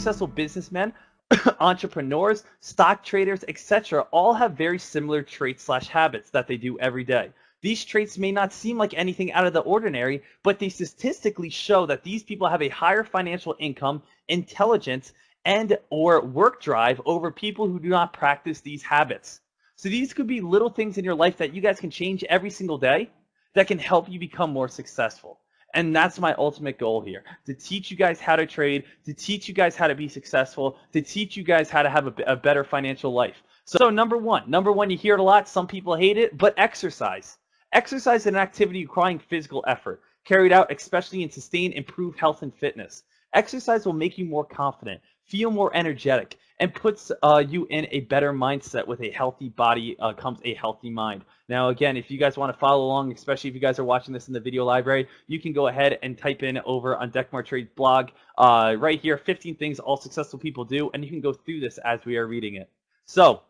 successful businessmen, entrepreneurs, stock traders, etc., all have very similar traits/habits that they do every day. These traits may not seem like anything out of the ordinary, but they statistically show that these people have a higher financial income, intelligence, and or work drive over people who do not practice these habits. So these could be little things in your life that you guys can change every single day that can help you become more successful. And that's my ultimate goal here, to teach you guys how to trade, to teach you guys how to be successful, to teach you guys how to have a better financial life. So number one, you hear it a lot, some people hate it, but exercise. Exercise is an activity requiring physical effort, carried out especially in sustained improved health and fitness. Exercise will make you more confident, feel more energetic, and puts you in a better mindset. With a healthy body comes a healthy mind. Now, again, if you guys want to follow along, especially if you guys are watching this in the video library, you can go ahead and type in over on Dekmar Trade's blog right here, 15 things all successful people do, and you can go through this as we are reading it. So,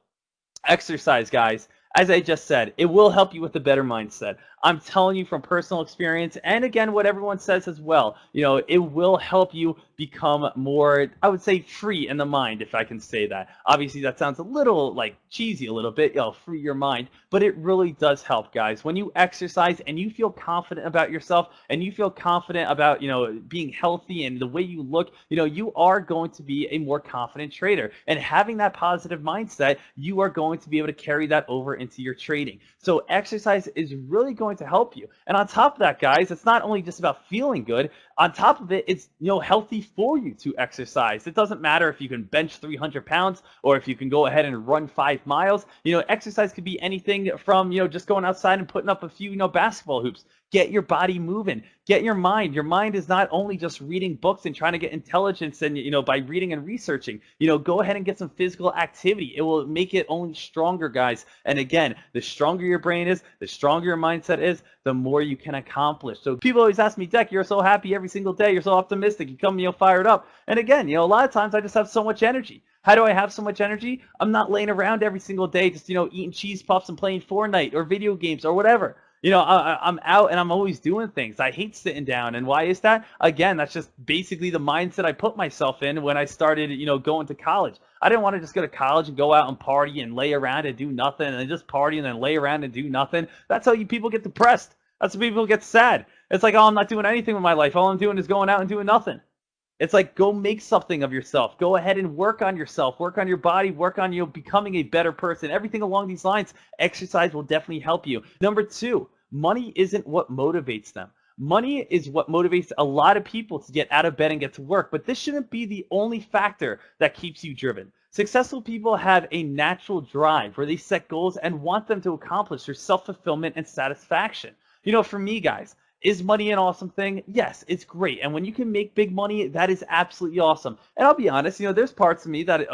exercise, guys. As I just said, it will help you with a better mindset. I'm telling you from personal experience, and again, what everyone says as well, it will help you become more, I would say, free in the mind, if I can say that. Obviously, that sounds a little like cheesy a little bit, free your mind, but it really does help, guys. When you exercise and you feel confident about yourself and you feel confident about, being healthy and the way you look, you are going to be a more confident trader. And having that positive mindset, you are going to be able to carry that over into your trading. So exercise is really going to help you. And on top of that, guys, it's not only just about feeling good. On top of it, it's healthy for you to exercise. It doesn't matter if you can bench 300 pounds or if you can go ahead and run 5 miles. Exercise could be anything from just going outside and putting up a few basketball hoops. Get your body moving. Get your mind. Your mind is not only just reading books and trying to get intelligence and, by reading and researching. Go ahead and get some physical activity. It will make it only stronger, guys. And again, the stronger your brain is, the stronger your mindset is, the more you can accomplish. So people always ask me, Dek, you're so happy every single day. You're so optimistic. You come, fired up. And again, a lot of times I just have so much energy. How do I have so much energy? I'm not laying around every single day just, eating cheese puffs and playing Fortnite or video games or whatever. I'm out and I'm always doing things. I hate sitting down. And why is that? Again, that's just basically the mindset I put myself in when I started, going to college. I didn't want to just go to college and go out and party and lay around and do nothing and then just party and then lay around and do nothing. That's how people get depressed. That's how people get sad. It's like, oh, I'm not doing anything with my life. All I'm doing is going out and doing nothing. It's like, go make something of yourself. Go ahead and work on yourself. Work on your body. Work on becoming a better person. Everything along these lines, exercise will definitely help you. Number 2, money isn't what motivates them. Money is what motivates a lot of people to get out of bed and get to work, but this shouldn't be the only factor that keeps you driven. Successful people have a natural drive where they set goals and want them to accomplish their self-fulfillment and satisfaction. For me, guys, is money an awesome thing? Yes, it's great. And when you can make big money, that is absolutely awesome. And I'll be honest, there's parts of me that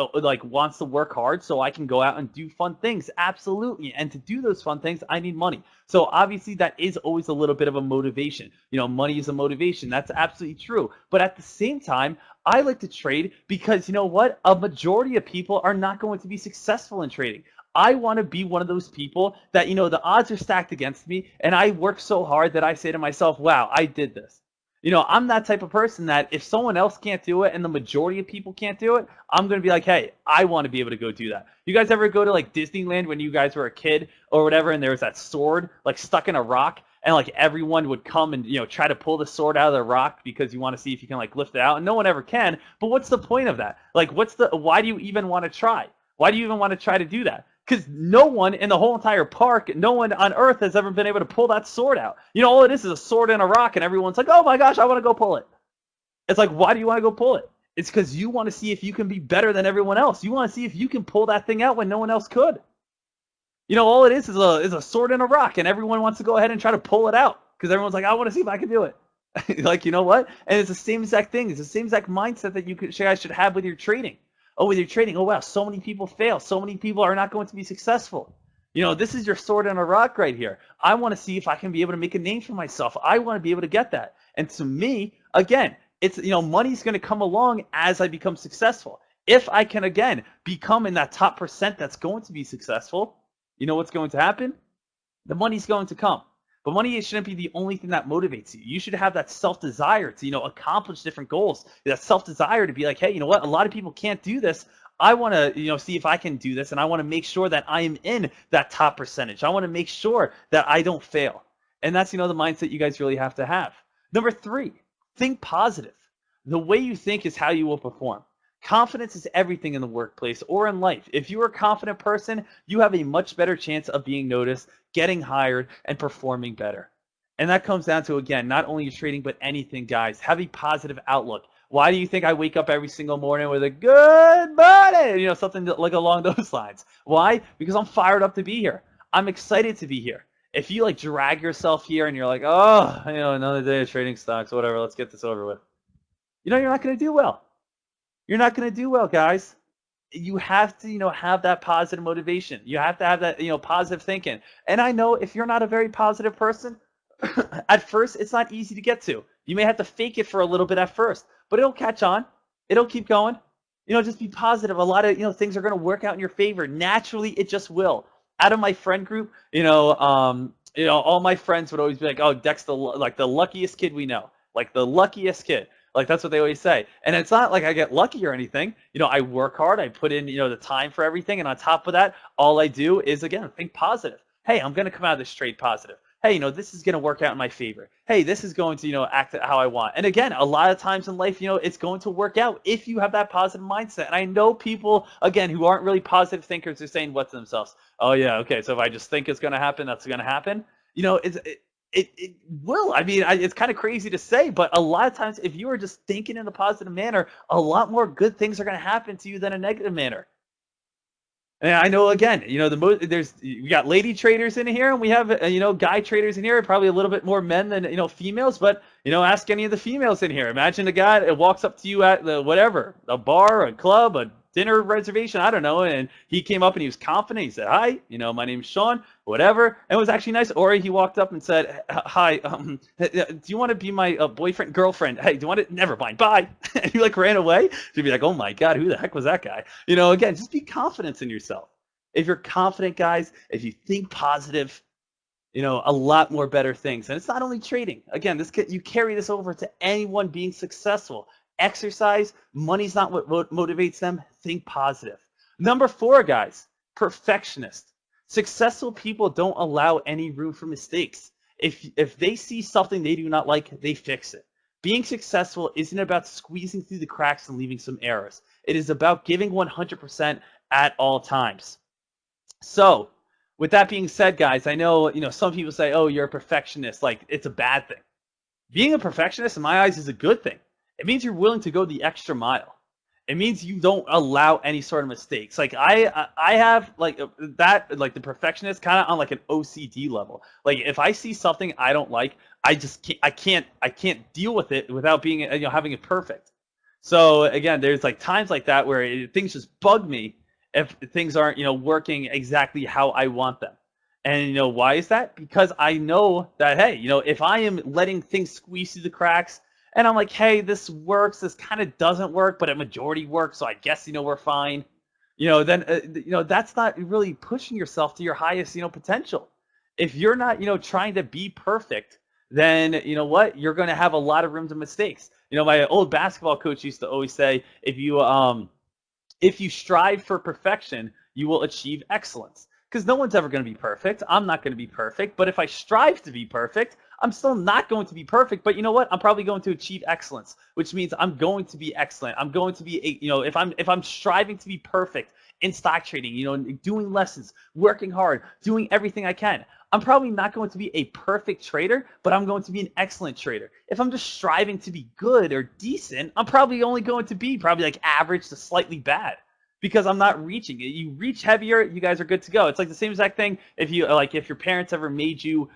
wants to work hard so I can go out and do fun things. Absolutely. And to do those fun things, I need money. So obviously that is always a little bit of a motivation. Money is a motivation. That's absolutely true. But at the same time, I like to trade because what? A majority of people are not going to be successful in trading. I want to be one of those people that, the odds are stacked against me and I work so hard that I say to myself, wow, I did this. I'm that type of person that if someone else can't do it and the majority of people can't do it, I'm going to be like, hey, I want to be able to go do that. You guys ever go to Disneyland when you guys were a kid or whatever and there was that sword stuck in a rock and everyone would come and try to pull the sword out of the rock because you want to see if you can lift it out, and no one ever can. But what's the point of that? Why do you even want to try? Why do you even want to try to do that? Because no one in the whole entire park, no one on earth has ever been able to pull that sword out. All it is a sword and a rock, and everyone's like, oh my gosh, I want to go pull it. It's like, why do you want to go pull it? It's because you want to see if you can be better than everyone else. You want to see if you can pull that thing out when no one else could. All it is a sword and a rock, and everyone wants to go ahead and try to pull it out because everyone's like, I want to see if I can do it. You know what? And it's the same exact thing. It's the same exact mindset that you guys should have with your trading. Oh, with your trading, oh wow, so many people fail. So many people are not going to be successful. This is your sword and a rock right here. I want to see if I can be able to make a name for myself. I want to be able to get that. And to me, again, it's, money's going to come along as I become successful. If I can, again, become in that top percent that's going to be successful, what's going to happen? The money's going to come. But money shouldn't be the only thing that motivates you. You should have that self-desire to, accomplish different goals. That self-desire to be like, hey, you know what? A lot of people can't do this. I want to, see if I can do this, and I want to make sure that I am in that top percentage. I want to make sure that I don't fail. And that's, the mindset you guys really have to have. Number 3, think positive. The way you think is how you will perform. Confidence is everything in the workplace or in life. If you're a confident person, you have a much better chance of being noticed, getting hired, and performing better. And that comes down to, again, not only your trading, but anything, guys. Have a positive outlook. Why do you think I wake up every single morning with a good morning? Something like along those lines. Why? Because I'm fired up to be here. I'm excited to be here. If you drag yourself here and you're like, oh, another day of trading stocks, whatever, let's get this over with. You're not going to do well. You're not going to do well, guys. You have to, have that positive motivation. You have to have that, positive thinking. And I know if you're not a very positive person, at first, it's not easy to get to. You may have to fake it for a little bit at first, but it'll catch on. It'll keep going. Just be positive. A lot of, things are going to work out in your favor. Naturally, it just will. Out of my friend group, all my friends would always be like, oh, Dex, the luckiest kid we know. Like the luckiest kid. Like that's what they always say. And it's not like I get lucky or anything. I work hard. I put in, the time for everything. And on top of that, all I do is, again, think positive. Hey, I'm going to come out of this trade positive. Hey, this is going to work out in my favor. Hey, this is going to, act how I want. And again, a lot of times in life, it's going to work out if you have that positive mindset. And I know people, again, who aren't really positive thinkers are saying what to themselves? Oh, yeah, okay, so if I just think it's going to happen, that's going to happen. It will. I mean, it's kind of crazy to say, but a lot of times if you are just thinking in a positive manner, a lot more good things are going to happen to you than a negative manner. And I know, again, we got lady traders in here, and we have guy traders in here. Probably a little bit more men than females, but ask any of the females in here. Imagine a guy that walks up to you at a bar, a club, a dinner reservation, I don't know, and he came up and he was confident. He said, "Hi, my name's Sean," whatever, and it was actually nice. Or he walked up and said, "Hi, do you want to be my boyfriend, girlfriend? Hey, do you want to? Never mind, bye." And he ran away. You'd be like, "Oh my God, who the heck was that guy?" Again, just be confident in yourself. If you're confident, guys, if you think positive, a lot more better things. And it's not only trading. Again, you carry this over to anyone being successful. Exercise, money's not what motivates them. Think positive. Number 4, guys, perfectionist. Successful people don't allow any room for mistakes. If they see something they do not like, they fix it. Being successful isn't about squeezing through the cracks and leaving some errors. It is about giving 100% at all times. So, with that being said, guys, I know, some people say, oh, you're a perfectionist. Like, it's a bad thing. Being a perfectionist, in my eyes, is a good thing. It means you're willing to go the extra mile. It means you don't allow any sort of mistakes. Like I have the perfectionist kind of on like an OCD level. Like if I see something I don't like, I can't deal with it without being having it perfect. So again, there's times like that where things just bug me if things aren't working exactly how I want them. And why is that? Because I know that, hey, if I am letting things squeeze through the cracks and I'm like, hey, this works, this kind of doesn't work, but a majority works, so I guess we're fine. Then that's not really pushing yourself to your highest potential. If you're not trying to be perfect, then what, you're going to have a lot of room to mistakes. My old basketball coach used to always say, if you strive for perfection, you will achieve excellence. Because no one's ever going to be perfect. I'm not going to be perfect. But if I strive to be perfect, I'm still not going to be perfect. But you know what? I'm probably going to achieve excellence, which means I'm going to be excellent. I'm going to be, if I'm striving to be perfect in stock trading, doing lessons, working hard, doing everything I can, I'm probably not going to be a perfect trader, but I'm going to be an excellent trader. If I'm just striving to be good or decent, I'm probably only going to be like average to slightly bad. Because I'm not reaching it. You reach heavier, you guys are good to go. It's like the same exact thing if your parents ever made you,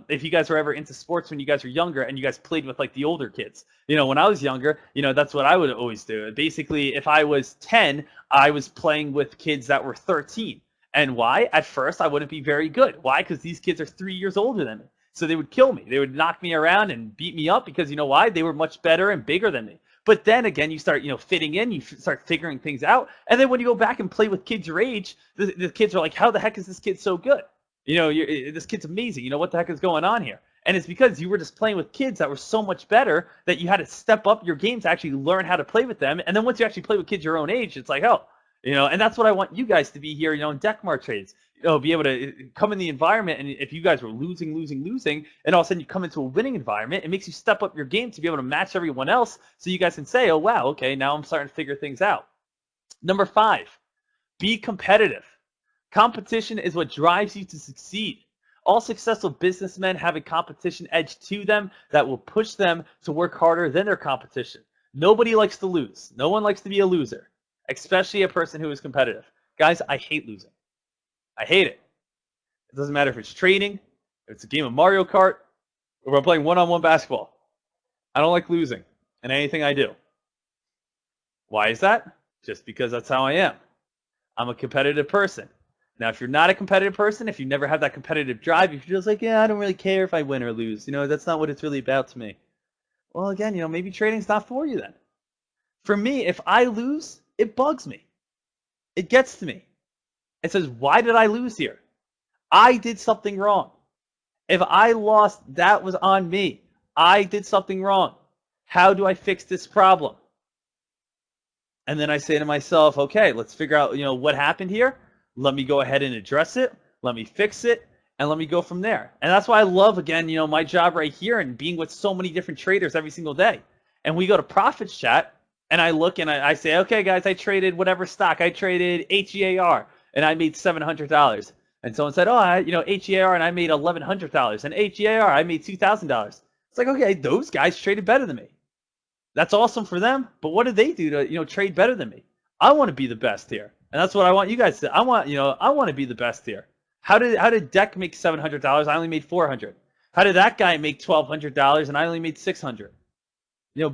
if you guys were ever into sports when you guys were younger and you guys played with the older kids. When I was younger, that's what I would always do. Basically, if I was 10, I was playing with kids that were 13. And why? At first, I wouldn't be very good. Why? Because these kids are 3 years older than me. So they would kill me. They would knock me around and beat me up because why? They were much better and bigger than me. But then again, you start, fitting in, you start figuring things out. And then when you go back and play with kids your age, the kids are like, how the heck is this kid so good? This kid's amazing. What the heck is going on here? And it's because you were just playing with kids that were so much better that you had to step up your game to actually learn how to play with them. And then once you actually play with kids your own age, it's like, oh, and that's what I want you guys to be here, in Dekmar trades. Be able to come in the environment, and if you guys were losing, and all of a sudden you come into a winning environment, it makes you step up your game to be able to match everyone else, so you guys can say, oh wow, okay, now I'm starting to figure things out. Number 5, be competitive. Competition is what drives you to succeed. All successful businessmen have a competition edge to them that will push them to work harder than their competition. Nobody likes to lose. No one likes to be a loser, especially a person who is competitive. Guys, I hate losing. I hate it. It doesn't matter if it's trading, if it's a game of Mario Kart, or if I'm playing one-on-one basketball. I don't like losing in anything I do. Why is that? Just because that's how I am. I'm a competitive person. Now, if you're not a competitive person, if you never have that competitive drive, if you're just like, yeah, I don't really care if I win or lose, that's not what it's really about to me. Well, again, maybe trading's not for you then. For me, if I lose, it bugs me. It gets to me. It says, why did I lose here? I did something wrong. If I lost, that was on me. I did something wrong. How do I fix this problem? And then I say to myself, okay, let's figure out, what happened here. Let me go ahead and address it. Let me fix it. And let me go from there. And that's why I love, again, my job right here and being with so many different traders every single day. And we go to Profits Chat, and I look and I say, okay, guys, I traded whatever stock. I traded HEAR, and I made $700. And someone said, oh, HEAR, and I made $1,100. And HEAR, I made $2,000. It's like, okay, those guys traded better than me. That's awesome for them. But what did they do to, trade better than me? I want to be the best here. And that's what I want you guys to. I want to be the best here. How did Dek make $700? I only made $400. How did that guy make $1,200 and I only made $600?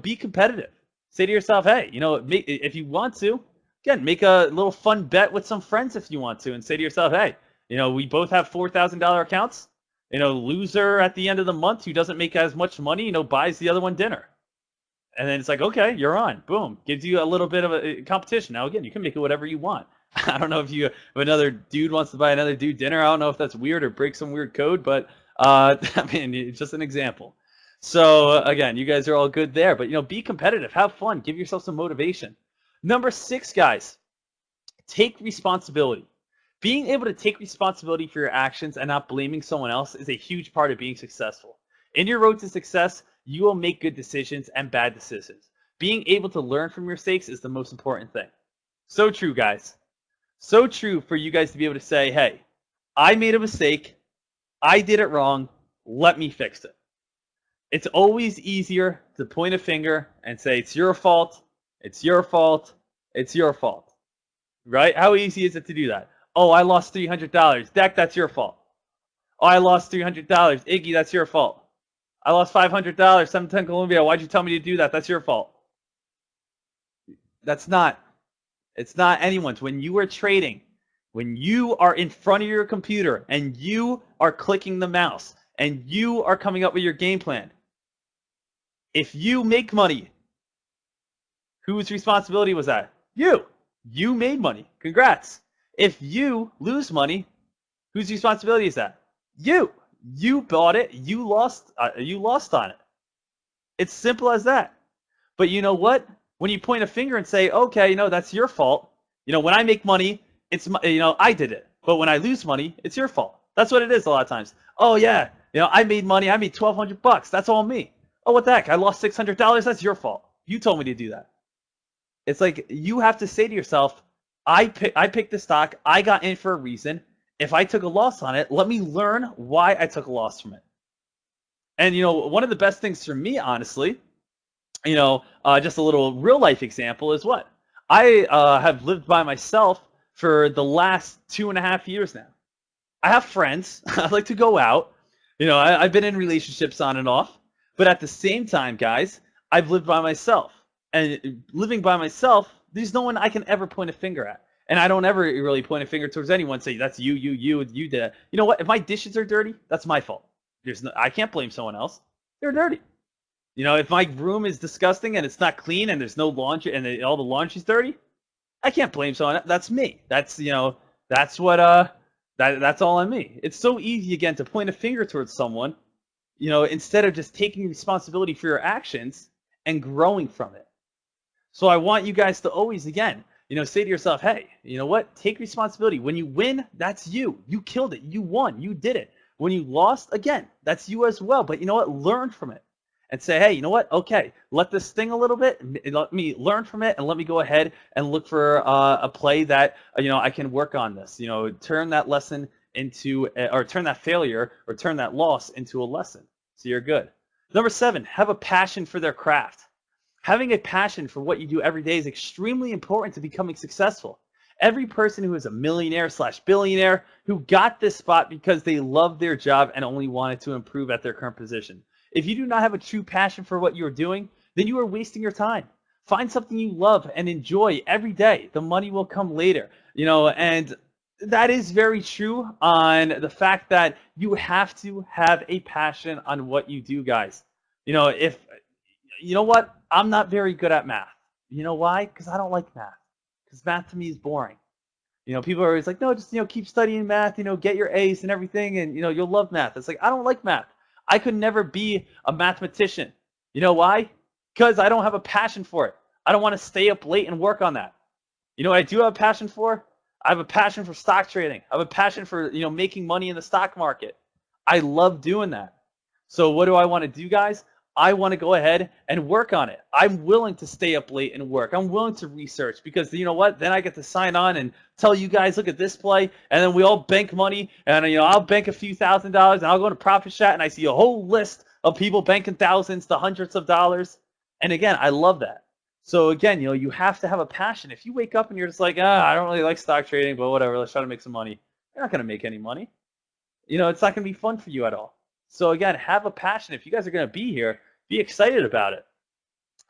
Be competitive. Say to yourself, hey, if you want to, again, make a little fun bet with some friends if you want to, and say to yourself, hey, we both have $4,000 accounts. Loser at the end of the month who doesn't make as much money, buys the other one dinner. And then it's like, okay, you're on. Boom. Gives you a little bit of a competition. Now, again, you can make it whatever you want. I don't know if another dude wants to buy another dude dinner. I don't know if that's weird or breaks some weird code, but it's just an example. So, again, you guys are all good there. But, be competitive. Have fun. Give yourself some motivation. Number 6, guys, take responsibility. Being able to take responsibility for your actions and not blaming someone else is a huge part of being successful. In your road to success, you will make good decisions and bad decisions. Being able to learn from your mistakes is the most important thing. So true, guys. So true for you guys to be able to say, hey, I made a mistake. I did it wrong. Let me fix it. It's always easier to point a finger and say, it's your fault. It's your fault. It's your fault. Right? How easy is it to do that? Oh, I lost $300. Dek, that's your fault. Oh, I lost $300. Iggy, that's your fault. I lost $500, 710 Columbia. Why'd you tell me to do that? That's your fault. It's not anyone's. When you are trading, when you are in front of your computer and you are clicking the mouse and you are coming up with your game plan, if you make money, whose responsibility was that? You. You made money. Congrats. If you lose money, whose responsibility is that? You. You bought it. You lost on it. It's simple as that. But you know what? When you point a finger and say, okay, that's your fault. When I make money, it's I did it. But when I lose money, it's your fault. That's what it is a lot of times. Oh yeah, I made money. I made $1,200. That's all me. Oh, what the heck? I lost $600. That's your fault. You told me to do that. It's like you have to say to yourself, I picked the stock. I got in for a reason. If I took a loss on it, let me learn why I took a loss from it. And, one of the best things for me, honestly, just a little real life example is what? I have lived by myself for the last 2.5 years now. I have friends. I like to go out. I've been in relationships on and off. But at the same time, guys, I've lived by myself. And living by myself, there's no one I can ever point a finger at. And I don't ever really point a finger towards anyone, say, that's you did that. You know what? If my dishes are dirty, that's my fault. I can't blame someone else. They're dirty. If my room is disgusting and it's not clean and there's no laundry and all the laundry's dirty, I can't blame someone. That's me. That's what That's all on me. It's so easy again to point a finger towards someone, instead of just taking responsibility for your actions and growing from it. So I want you guys to always, again, say to yourself, hey, you know what? Take responsibility. When you win, that's you. You killed it. You won. You did it. When you lost, again, that's you as well. But you know what? Learn from it and say, hey, you know what? Okay, let this sting a little bit. Let me learn from it, and let me go ahead and look for a play that I can work on this. Turn that lesson into, or turn that failure, or turn that loss into a lesson. So you're good. Number 7, have a passion for their craft. Having a passion for what you do every day is extremely important to becoming successful. Every person who is a millionaire/billionaire who got this spot because they love their job and only wanted to improve at their current position. If you do not have a true passion for what you are doing, then you are wasting your time. Find something you love and enjoy every day. The money will come later, and that is very true on the fact that you have to have a passion on what you do, guys. If you know what? I'm not very good at math. You know why? Because I don't like math. Because math to me is boring. People are always like, no, just keep studying math. Get your A's and everything, and you'll love math. It's like, I don't like math. I could never be a mathematician. You know why? Because I don't have a passion for it. I don't want to stay up late and work on that. You know what I do have a passion for? I have a passion for stock trading. I have a passion for making money in the stock market. I love doing that. So what do I want to do, guys? I want to go ahead and work on it. I'm willing to stay up late and work. I'm willing to research because you know what? Then I get to sign on and tell you guys, look at this play, and then we all bank money, and I'll bank a few $1,000s, and I'll go to Profit Chat, and I see a whole list of people banking thousands to hundreds of dollars. And again, I love that. So again, you have to have a passion. If you wake up and you're just like, I don't really like stock trading, but whatever, let's try to make some money. You're not going to make any money. It's not going to be fun for you at all. So again, have a passion. If you guys are going to be here, be excited about it.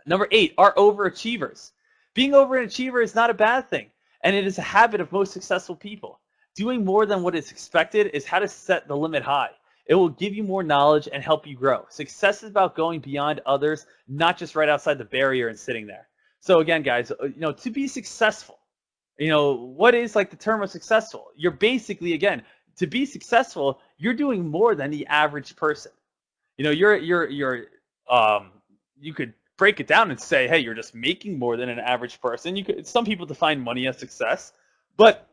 Number 8 are overachievers. Being overachiever is not a bad thing, and it is a habit of most successful people. Doing more than what is expected is how to set the limit high. It will give you more knowledge and help you grow. Success is about going beyond others, not just right outside the barrier and sitting there. So again, guys, to be successful, what is like the term of successful? You're basically, again, to be successful, you're doing more than the average person. You could break it down and say, hey, you're just making more than an average person. Some people define money as success, but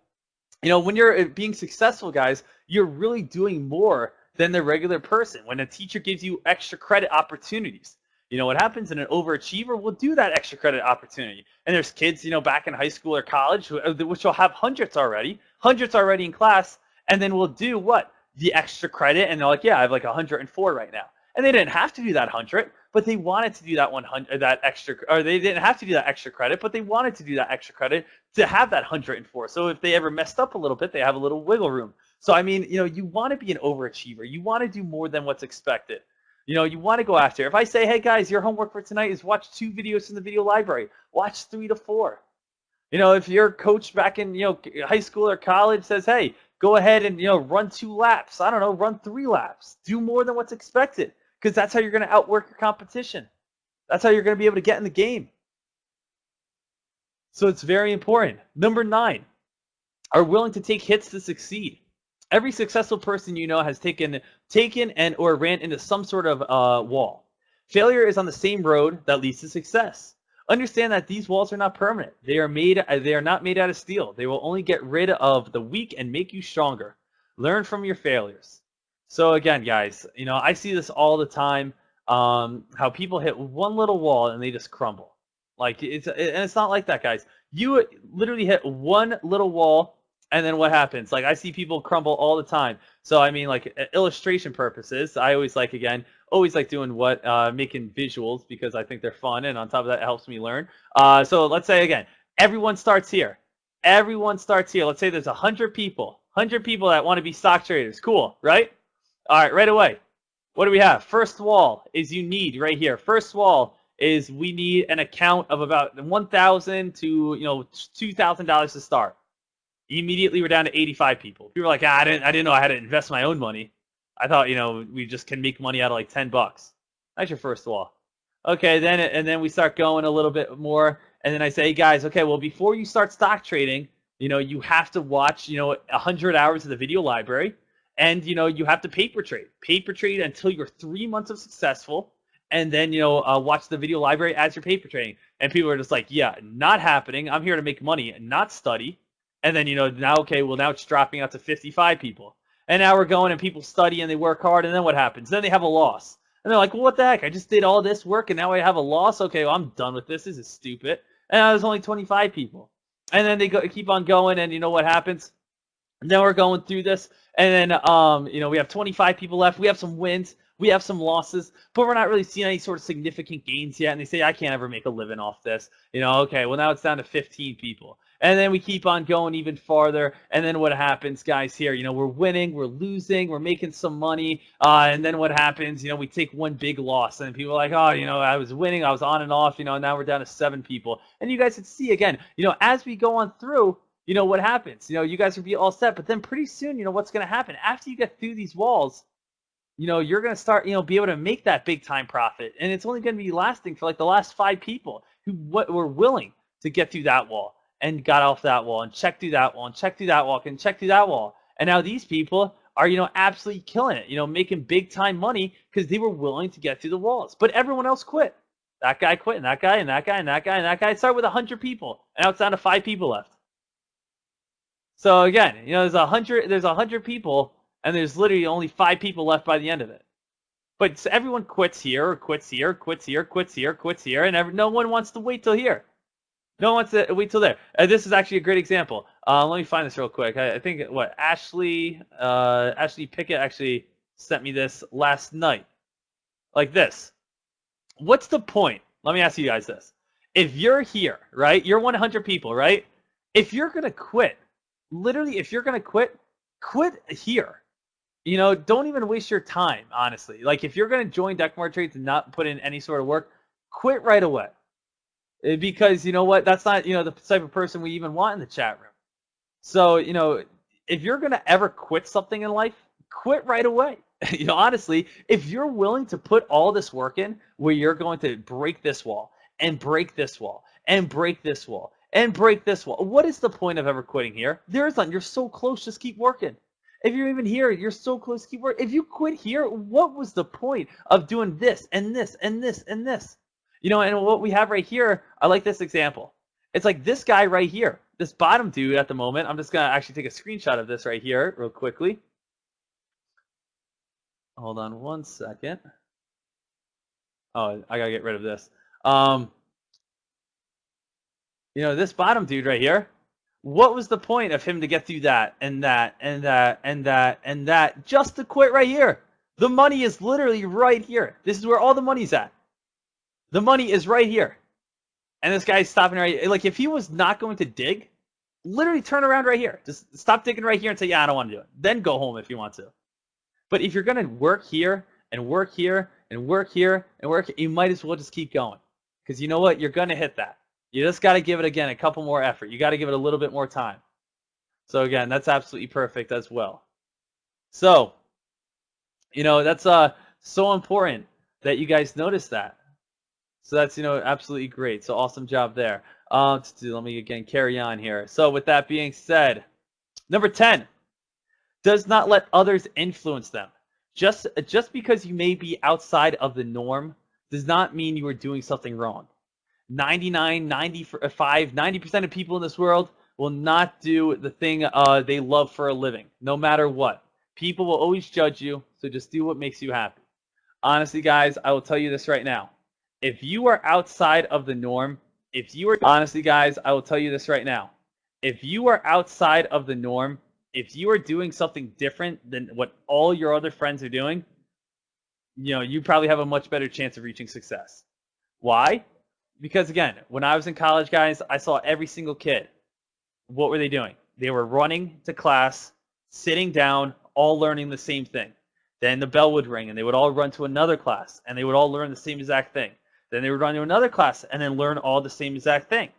when you're being successful, guys, you're really doing more than the regular person. When a teacher gives you extra credit opportunities, what happens? And an overachiever will do that extra credit opportunity. And there's kids, back in high school or college, which will have hundreds already in class, and then will do what? The extra credit, and they're like, yeah, I have like 104 right now. And they didn't have to do that 100, but they wanted to do that 100, that extra, or they didn't have to do that extra credit, but they wanted to do that extra credit to have that 104. So if they ever messed up a little bit, they have a little wiggle room. So I mean, you want to be an overachiever. You want to do more than what's expected. You want to go after. If I say, hey guys, your homework for tonight is watch 2 videos from the video library, watch 3 to 4. If your coach back in high school or college says, hey, go ahead and run 2 laps. I don't know, run 3 laps. Do more than what's expected, because that's how you're going to outwork your competition. That's how you're going to be able to get in the game. So it's very important. Number 9, are willing to take hits to succeed. Every successful person has taken and or ran into some sort of wall. Failure is on the same road that leads to success. Understand that these walls are not permanent. They are not made out of steel. They will only get rid of the weak and make you stronger. Learn from your failures. So again, guys, I see this all the time. How people hit one little wall and they just crumble. And it's not like that, guys. You literally hit one little wall, and then what happens? Like, I see people crumble all the time. So I mean, like, illustration purposes, I always like doing making visuals, because I think they're fun, and on top of that, it helps me learn. So let's say again, everyone starts here. Let's say there's 100 people that want to be stock traders. Cool, right? All right, right away. What do we have? First wall is you need right here. First wall is we need an account of about $1,000 to $2,000 to start. Immediately we're down to 85 people. People are like, I didn't know I had to invest my own money. I thought we just can make money out of like $10. That's your first wall. Okay, then we start going a little bit more, and then I say, hey guys, okay, well, before you start stock trading, You have to watch, 100 hours of the video library, and, you have to paper trade. Paper trade until you're 3 months of successful, and then, watch the video library as you're paper trading. And people are just like, yeah, not happening. I'm here to make money and not study. And then, now, okay, well, now it's dropping out to 55 people. And now we're going and people study and they work hard, and then what happens? Then they have a loss. And they're like, well, what the heck? I just did all this work and now I have a loss? Okay, well, I'm done with this. This is stupid. And now there's only 25 people. And then they keep on going, and you know what happens? Now we're going through this, and then we have 25 people left. We have some wins, we have some losses, but we're not really seeing any sort of significant gains yet. And they say, I can't ever make a living off this. Okay, well, now it's down to 15 people. And then we keep on going even farther. And then what happens, guys, here, we're winning, we're losing, we're making some money. And then what happens, we take one big loss. And people are like, oh, I was winning, I was on and off, now we're down to 7 people. And you guys can see, again, as we go on through, what happens? You guys will be all set. But then pretty soon, what's going to happen? After you get through these walls, you're going to start, be able to make that big time profit. And it's only going to be lasting for like the last 5 people who were willing to get through that wall and got off that wall and check through that wall and check through that wall and check through that wall. And now these people are, absolutely killing it, making big time money because they were willing to get through the walls. But everyone else quit. That guy quit, and that guy, and that guy, and that guy, and that guy. It started with 100 people, and now it's down to 5 people left. So again, there's 100 people, and there's literally only 5 people left by the end of it. But everyone quits here, or quits here, quits here, quits here, quits here, and no one wants to wait till here. No one wants to wait till there. This is actually a great example. Let me find this real quick. I think Ashley Pickett actually sent me this last night, like this. What's the point? Let me ask you guys this: if you're here, right? You're 100 people, right? If you're gonna quit. Literally, if you're going to quit here. Don't even waste your time, honestly. Like, if you're going to join Dekmar Trades and not put in any sort of work, quit right away. Because, you know what? That's not, the type of person we even want in the chat room. So, if you're going to ever quit something in life, quit right away. Honestly, if you're willing to put all this work in where you're going to break this wall and break this wall and break this wall and break this wall. What is the point of ever quitting here? There is none. You're so close. Just keep working. If you're even here, you're so close. Keep working. If you quit here, what was the point of doing this and this and this and this? And what we have right here, I like this example. It's like this guy right here, this bottom dude at the moment. I'm just going to actually take a screenshot of this right here real quickly. Hold on one second. Oh, I got to get rid of this. This bottom dude right here, what was the point of him to get through that and that and that and that and that just to quit right here? The money is literally right here. This is where all the money's at. The money is right here. And this guy's stopping right here. Like, if he was not going to dig, literally turn around right here. Just stop digging right here and say, yeah, I don't want to do it. Then go home if you want to. But if you're going to work here and work here and work here and work, you might as well just keep going. Because you know what? You're going to hit that. You just got to give it, again, a couple more effort. You got to give it a little bit more time. So, again, that's absolutely perfect as well. So, that's so important that you guys notice that. So that's, absolutely great. So awesome job there. Let me, again, carry on here. So with that being said, number 10, does not let others influence them. Just because you may be outside of the norm does not mean you are doing something wrong. 90% of people in this world will not do the thing they love for a living, no matter what. People will always judge you, so just do what makes you happy. Honestly, guys, I will tell you this right now. If you are outside of the norm, honestly, guys, I will tell you this right now. If you are outside of the norm, if you are doing something different than what all your other friends are doing, you probably have a much better chance of reaching success. Why? Because, again, when I was in college, guys, I saw every single kid. What were they doing? They were running to class, sitting down, all learning the same thing. Then the bell would ring, and they would all run to another class, and they would all learn the same exact thing. Then they would run to another class, and then learn all the same exact thing.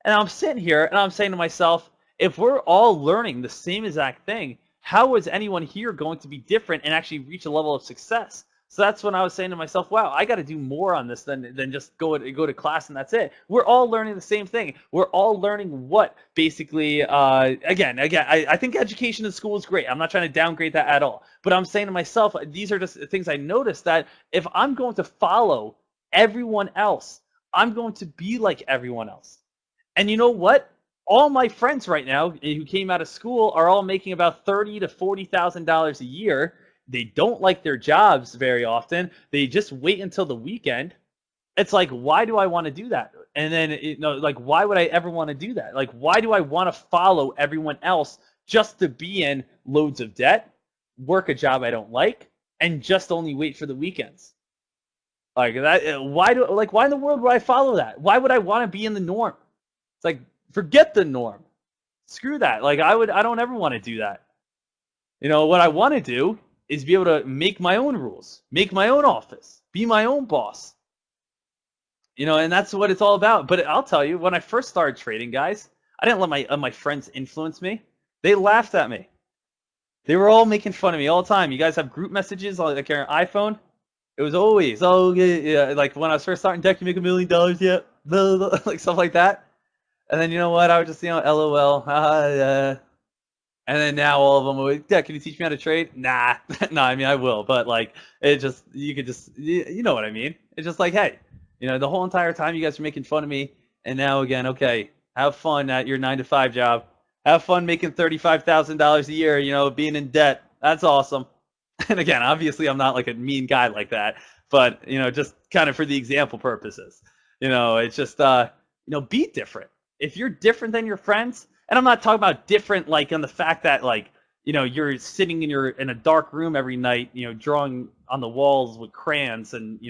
And I'm sitting here, and I'm saying to myself, if we're all learning the same exact thing, how is anyone here going to be different and actually reach a level of success? So that's when I was saying to myself, wow, I got to do more on this than just go to class and that's it. We're all learning the same thing. We're all learning what basically, again, I think education in school is great. I'm not trying to downgrade that at all. But I'm saying to myself, these are just things I noticed that if I'm going to follow everyone else, I'm going to be like everyone else. And you know what? All my friends right now who came out of school are all making about $30,000 to $40,000 a year. They don't like their jobs very often. They just wait until the weekend. It's like, why do I want to do that? And then, like, why would I ever want to do that? Like, why do I want to follow everyone else just to be in loads of debt, work a job I don't like, and just only wait for the weekends? Like that. Why in the world would I follow that? Why would I want to be in the norm? It's like, forget the norm. Screw that. Like, I don't ever want to do that. What I want to do is be able to make my own rules, make my own office, be my own boss. And that's what it's all about. But I'll tell you, when I first started trading, guys, I didn't let my friends influence me. They laughed at me. They were all making fun of me all the time. You guys have group messages on like your iPhone? It was always, oh yeah, like when I was first starting Deck, you make $1 million yet? Like stuff like that. And then you know what? I would just, LOL. And then now all of them are like, yeah, can you teach me how to trade? Nah. No, I mean, I will. But like, you could just, you know what I mean? It's just like, hey, the whole entire time you guys are making fun of me. And now again, okay, have fun at your 9-to-5 job. Have fun making $35,000 a year, being in debt. That's awesome. And again, obviously I'm not like a mean guy like that, but just kind of for the example purposes. It's just be different. If you're different than your friends, and I'm not talking about different like on the fact that like you're sitting in a dark room every night, drawing on the walls with crayons and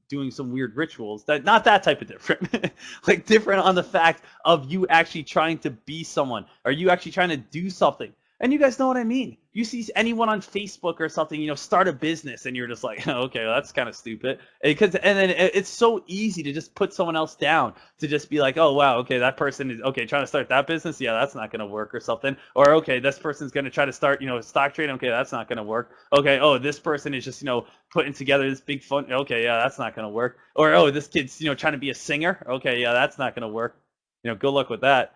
doing some weird rituals. Not that type of different. Like different on the fact of you actually trying to be someone. Are you actually trying to do something? And you guys know what I mean. You see anyone on Facebook or something, start a business, and you're just like, oh, okay, well, that's kind of stupid. And then it's so easy to just put someone else down, to just be like, oh, wow, okay, that person is okay trying to start that business. Yeah, that's not going to work or something. Or okay, this person's going to try to start, stock trading. Okay, that's not going to work. Okay, oh, this person is just, putting together this big fund. Okay, yeah, that's not going to work. Or oh, this kid's, trying to be a singer. Okay, yeah, that's not going to work. Good luck with that.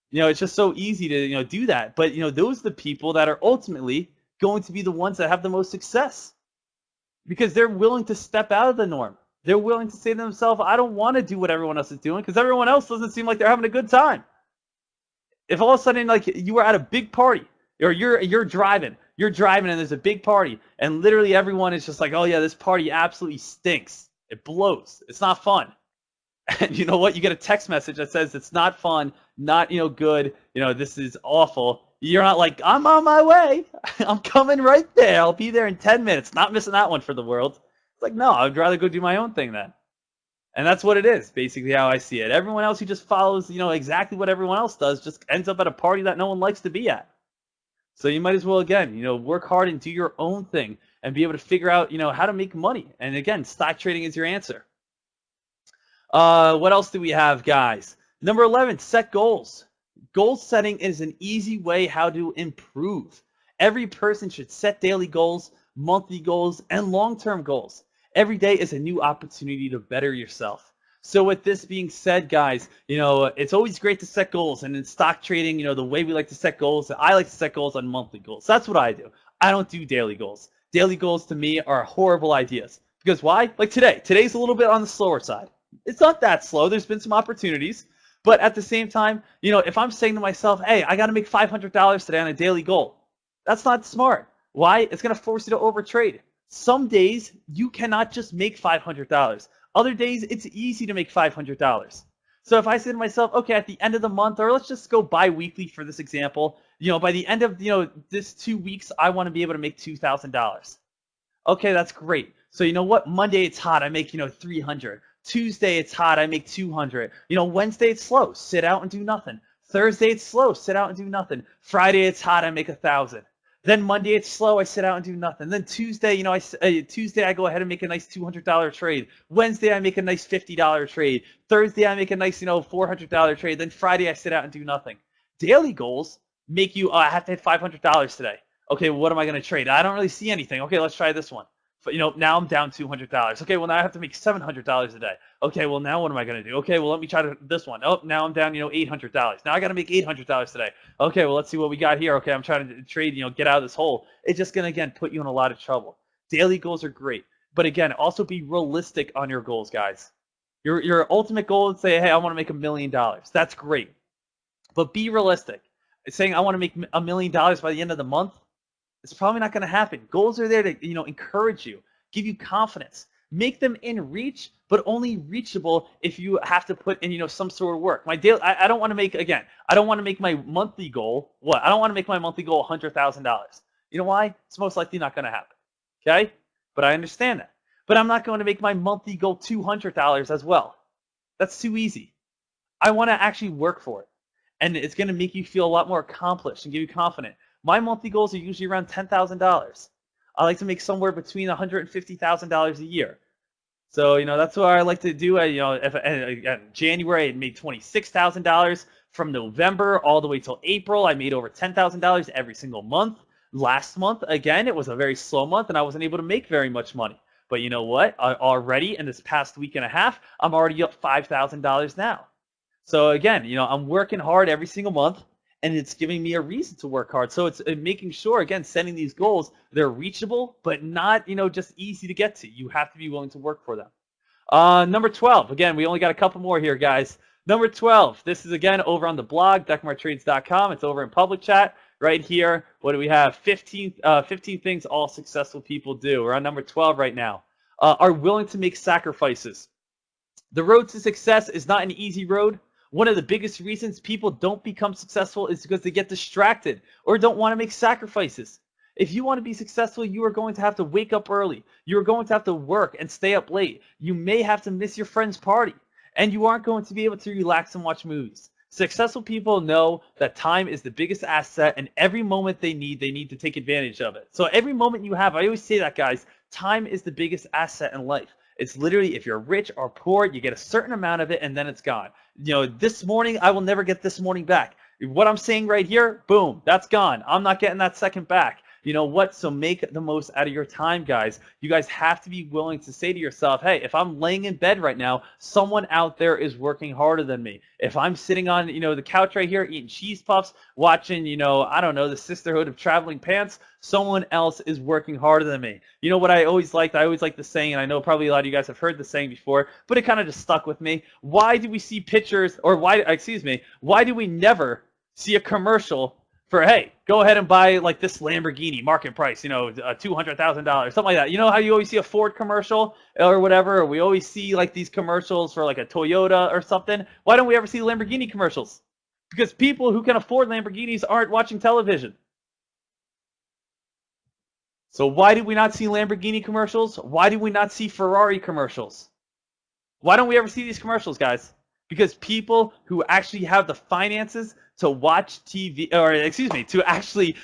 It's just so easy to, do that. But, those are the people that are ultimately going to be the ones that have the most success, because they're willing to step out of the norm. They're willing to say to themselves, I don't want to do what everyone else is doing because everyone else doesn't seem like they're having a good time. If all of a sudden, like, you were at a big party, or you're driving and there's a big party, and literally everyone is just like, oh yeah, this party absolutely stinks. It blows. It's not fun. And you know what? You get a text message that says it's not fun, not good. This is awful. You're not like, I'm on my way. I'm coming right there. I'll be there in 10 minutes. Not missing that one for the world. It's like, no, I'd rather go do my own thing then. And that's what it is, basically how I see it. Everyone else who just follows, exactly what everyone else does just ends up at a party that no one likes to be at. So you might as well, again, work hard and do your own thing and be able to figure out, how to make money. And again, stock trading is your answer. What else do we have, guys? Number 11, set goals. Goal setting is an easy way how to improve. Every person should set daily goals, monthly goals, and long-term goals. Every day is a new opportunity to better yourself. So with this being said, guys, it's always great to set goals. And in stock trading, the way we like to set goals, I like to set goals on monthly goals. That's what I do. I don't do daily goals. Daily goals to me are horrible ideas. Because why? Like today. Today's a little bit on the slower side. It's not that slow. There's been some opportunities. But at the same time, if I'm saying to myself, hey, I got to make $500 today on a daily goal, that's not smart. Why? It's going to force you to overtrade. Some days you cannot just make $500. Other days it's easy to make $500. So if I say to myself, okay, at the end of the month, or let's just go bi-weekly for this example, by the end of this 2 weeks, I want to be able to make $2,000. Okay, that's great. So you know what? Monday it's hot, I make 300. Tuesday it's hot, I make 200. Wednesday it's slow, sit out and do nothing. Thursday it's slow, sit out and do nothing. Friday it's hot, I make 1,000. Then Monday it's slow, I sit out and do nothing. Then Tuesday, Tuesday I go ahead and make a nice $200 trade. Wednesday I make a nice $50 trade. Thursday I make a nice $400 trade. Then Friday I sit out and do nothing. Daily goals make you, I have to hit $500 today. Okay, well, what am I going to trade? I don't really see anything. Okay, let's try this one. now I'm down $200. Okay, well now I have to make $700 a day. Okay, well now what am I gonna do? Okay, well let me try this one. Oh, now I'm down, $800. Now I gotta make $800 today. Okay, well let's see what we got here. Okay, I'm trying to trade, get out of this hole. It's just gonna again put you in a lot of trouble. Daily goals are great, but again, also be realistic on your goals, guys. Your ultimate goal is say, hey, I want to make $1 million. That's great, but be realistic. Saying I want to make $1 million by the end of the month, it's probably not going to happen. Goals are there to, encourage you, give you confidence, make them in reach, but only reachable if you have to put in, some sort of work. I don't want to make, again, I don't want to make my monthly goal. What? I don't want to make my monthly goal $100,000. You know why? It's most likely not going to happen. Okay? But I understand that. But I'm not going to make my monthly goal $200 as well. That's too easy. I want to actually work for it. And it's going to make you feel a lot more accomplished and give you confidence. My monthly goals are usually around $10,000. I like to make somewhere between $150,000 a year. So, that's what I like to do. In January, I made $26,000. From November all the way till April, I made over $10,000 every single month. Last month, again, it was a very slow month, and I wasn't able to make very much money. But you know what? Already in this past week and a half, I'm already up $5,000 now. So again, I'm working hard every single month, and it's giving me a reason to work hard. So it's making sure, again, setting these goals, they're reachable, but not, just easy to get to. You have to be willing to work for them. Number 12, again, we only got a couple more here, guys. Number 12, this is, again, over on the blog, dekmartrades.com. It's over in public chat right here. What do we have? 15 things all successful people do. We're on number 12 right now. Are willing to make sacrifices. The road to success is not an easy road. One of the biggest reasons people don't become successful is because they get distracted or don't want to make sacrifices. If you want to be successful, you are going to have to wake up early. You are going to have to work and stay up late. You may have to miss your friend's party, and you aren't going to be able to relax and watch movies. Successful people know that time is the biggest asset, and every moment they need to take advantage of it. So every moment you have, I always say that, guys, time is the biggest asset in life. It's literally, if you're rich or poor, you get a certain amount of it and then it's gone. This morning, I will never get this morning back. What I'm saying right here, boom, that's gone. I'm not getting that second back. You know what? So make the most out of your time, guys. You guys have to be willing to say to yourself, hey, if I'm laying in bed right now, someone out there is working harder than me. If I'm sitting on, the couch right here eating cheese puffs, watching, I don't know, the Sisterhood of Traveling Pants, someone else is working harder than me. You know what I always liked? I always liked the saying, and I know probably a lot of you guys have heard the saying before, but it kind of just stuck with me. Why do we see pictures, or why do we never see a commercial for, hey, go ahead and buy like this Lamborghini, market price, $200,000, something like that. You know how you always see a Ford commercial or whatever? Or we always see like these commercials for like a Toyota or something. Why don't we ever see Lamborghini commercials? Because people who can afford Lamborghinis aren't watching television. So why do we not see Lamborghini commercials? Why do we not see Ferrari commercials? Why don't we ever see these commercials, guys? Because people who actually have the finances to watch TV, or to actually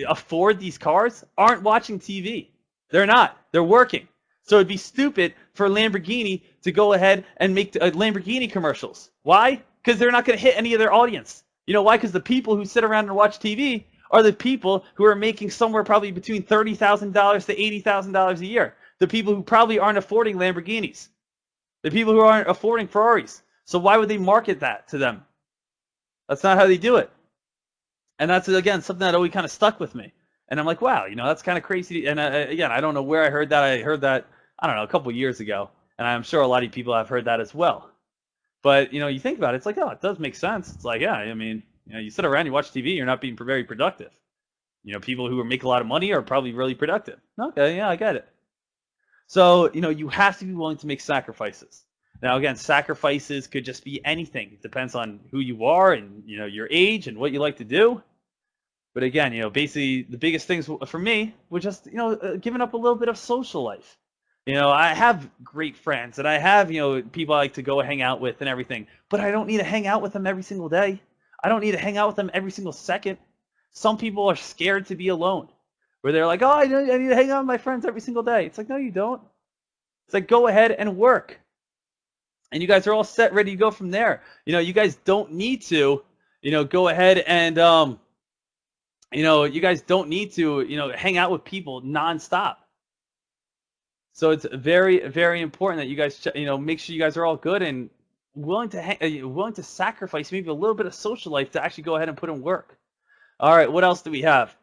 afford these cars aren't watching TV. They're not. They're working. So it'd be stupid for Lamborghini to go ahead and make Lamborghini commercials. Why? Because they're not going to hit any of their audience. You know why? Because the people who sit around and watch TV are the people who are making somewhere probably between $30,000 to $80,000 a year. The people who probably aren't affording Lamborghinis. The people who aren't affording Ferraris. So why would they market that to them? That's not how they do it. And that's, again, something that always kind of stuck with me. And I'm like, wow, that's kind of crazy. And again, I don't know where I heard that. I heard that, I don't know, a couple of years ago. And I'm sure a lot of people have heard that as well. But, you think about it, it's like, oh, it does make sense. It's like, yeah, I mean, you sit around, you watch TV, you're not being very productive. People who make a lot of money are probably really productive. Okay, yeah, I get it. So, you have to be willing to make sacrifices. Now, again, sacrifices could just be anything. It depends on who you are and, your age and what you like to do. But again, basically the biggest things for me were just, giving up a little bit of social life. I have great friends and I have, people I like to go hang out with and everything. But I don't need to hang out with them every single day. I don't need to hang out with them every single second. Some people are scared to be alone. Where they're like, oh, I need to hang out with my friends every single day. It's like, no, you don't. It's like, go ahead and work. And you guys are all set, ready to go from there. You guys don't need to, go ahead and, you guys don't need to, hang out with people nonstop. So it's very, very important that you guys, make sure you guys are all good and willing to sacrifice maybe a little bit of social life to actually go ahead and put in work. All right, what else do we have?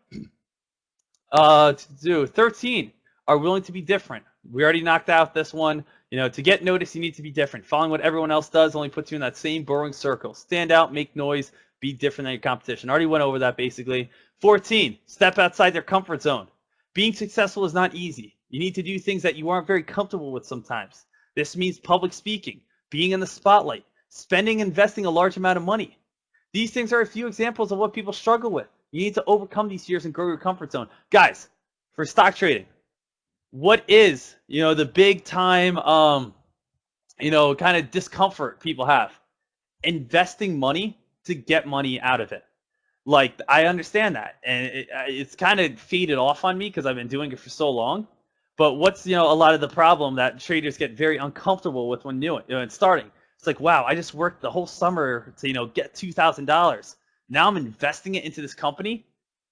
To do 13 are willing to be different. We already knocked out this one. To get noticed, you need to be different. Following what everyone else does only puts you in that same boring circle. Stand out, make noise, be different than your competition. Already went over that basically. 14, step outside their comfort zone. Being successful is not easy. You need to do things that you aren't very comfortable with sometimes. This means public speaking, being in the spotlight, spending, investing a large amount of money. These things are a few examples of what people struggle with. You need to overcome these fears and grow your comfort zone. Guys, for stock trading, what is, the big time, kind of discomfort people have? Investing money to get money out of it. Like, I understand that, and it's kind of faded off on me because I've been doing it for so long. But what's, a lot of the problem that traders get very uncomfortable with when new, and starting. It's like, wow, I just worked the whole summer to, get $2,000. Now I'm investing it into this company.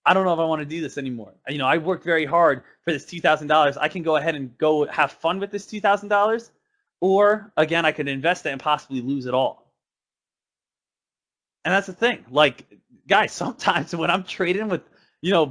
I don't know if I want to do this anymore. I worked very hard for this $2,000. I can go ahead and go have fun with this $2,000, or again, I could invest it and possibly lose it all. And that's the thing. Like, guys, sometimes when I'm trading with,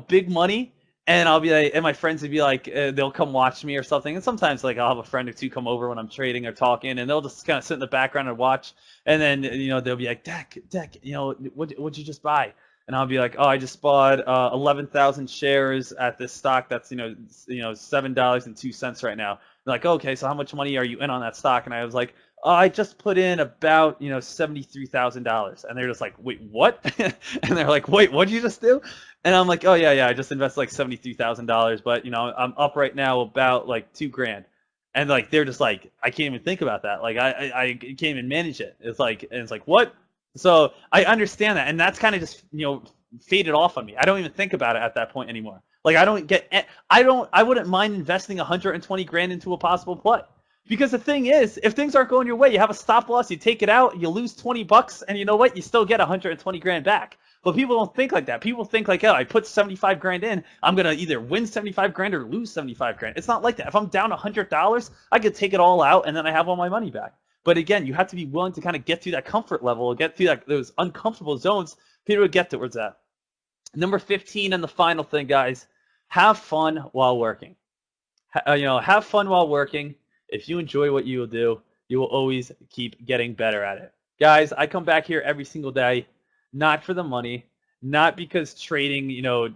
big money, and I'll be like, and my friends would be like, they'll come watch me or something. And sometimes, like, I'll have a friend or two come over when I'm trading or talking, and they'll just kind of sit in the background and watch. And then, they'll be like, Dek, what'd you just buy? And I'll be like, oh, I just bought 11,000 shares at this stock that's, $7.02 right now. They're like, okay, so how much money are you in on that stock? And I was like, oh, I just put in about, $73,000. And they're just like, wait, what? And they're like, wait, what'd you just do? And I'm like, oh, yeah, I just invested like $73,000, but, I'm up right now about like $2,000. And like, they're just like, I can't even think about that. Like, I can't even manage it. It's like, what? So I understand that. And that's kind of just, faded off on me. I don't even think about it at that point anymore. Like, I wouldn't mind investing 120 grand into a possible play. Because the thing is, if things aren't going your way, you have a stop loss, you take it out, you lose 20 bucks, and you know what? You still get 120 grand back. But people don't think like that. People think like, oh, I put 75 grand in, I'm going to either win 75 grand or lose 75 grand. It's not like that. If I'm down $100, I could take it all out and then I have all my money back. But again, you have to be willing to kind of get through that comfort level, get through those uncomfortable zones. People would get towards that. Number 15 and the final thing, guys, have fun while working. Have fun while working. If you enjoy what you will do, you will always keep getting better at it. Guys, I come back here every single day, not for the money, not because trading, I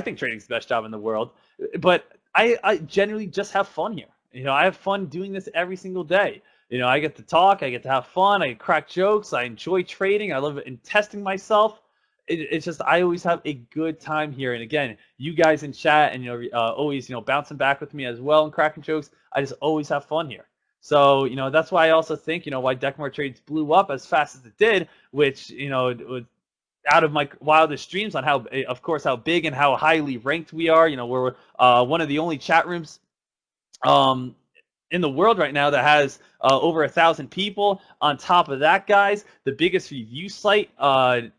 think trading is the best job in the world, but I genuinely just have fun here. I have fun doing this every single day. I get to talk, I get to have fun, I crack jokes, I enjoy trading, I love it in testing myself. It's just, I always have a good time here. And again, you guys in chat and always bouncing back with me as well and cracking jokes. I just always have fun here. So that's why I also think why Dekmar Trades blew up as fast as it did, which it was out of my wildest dreams on how big and how highly ranked we are. We're one of the only chat rooms in the world right now that has over 1,000 people. On top of that, guys, the biggest review site of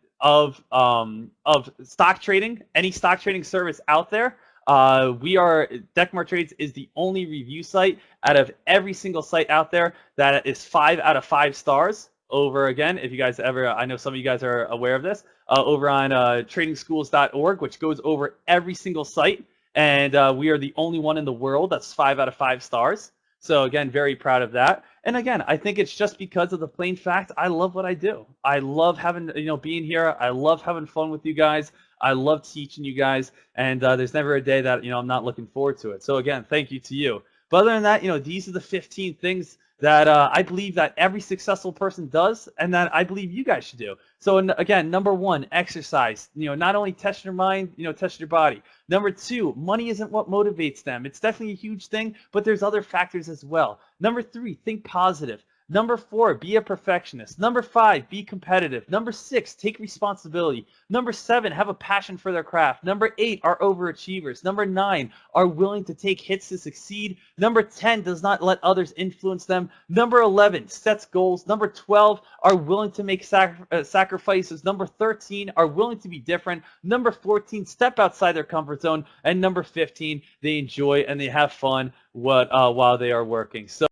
stock trading, any stock trading service out there. Dekmar Trades is the only review site out of every single site out there that is 5 out of 5 stars. Over again, if you guys ever, I know some of you guys are aware of this, over on tradingschools.org, which goes over every single site. And we are the only one in the world that's 5 out of 5 stars. So again, very proud of that. And again, I think it's just because of the plain fact I love what I do. I love having, being here. I love having fun with you guys. I love teaching you guys. And there's never a day that, I'm not looking forward to it. So again, thank you to you. But other than that, these are the 15 things that I believe that every successful person does and that I believe you guys should do. So again, number 1, exercise. Not only test your mind, test your body. Number 2, money isn't what motivates them. It's definitely a huge thing, but there's other factors as well. Number 3, think positive. Number 4, be a perfectionist. Number 5, be competitive. Number 6, take responsibility. Number 7, have a passion for their craft. Number 8 are overachievers. Number 9 are willing to take hits to succeed. Number 10 does not let others influence them. Number 11 sets goals. Number 12 are willing to make sacrifices. Number 13 are willing to be different. Number 14 step outside their comfort zone. And number 15, they enjoy and they have fun while they are working. So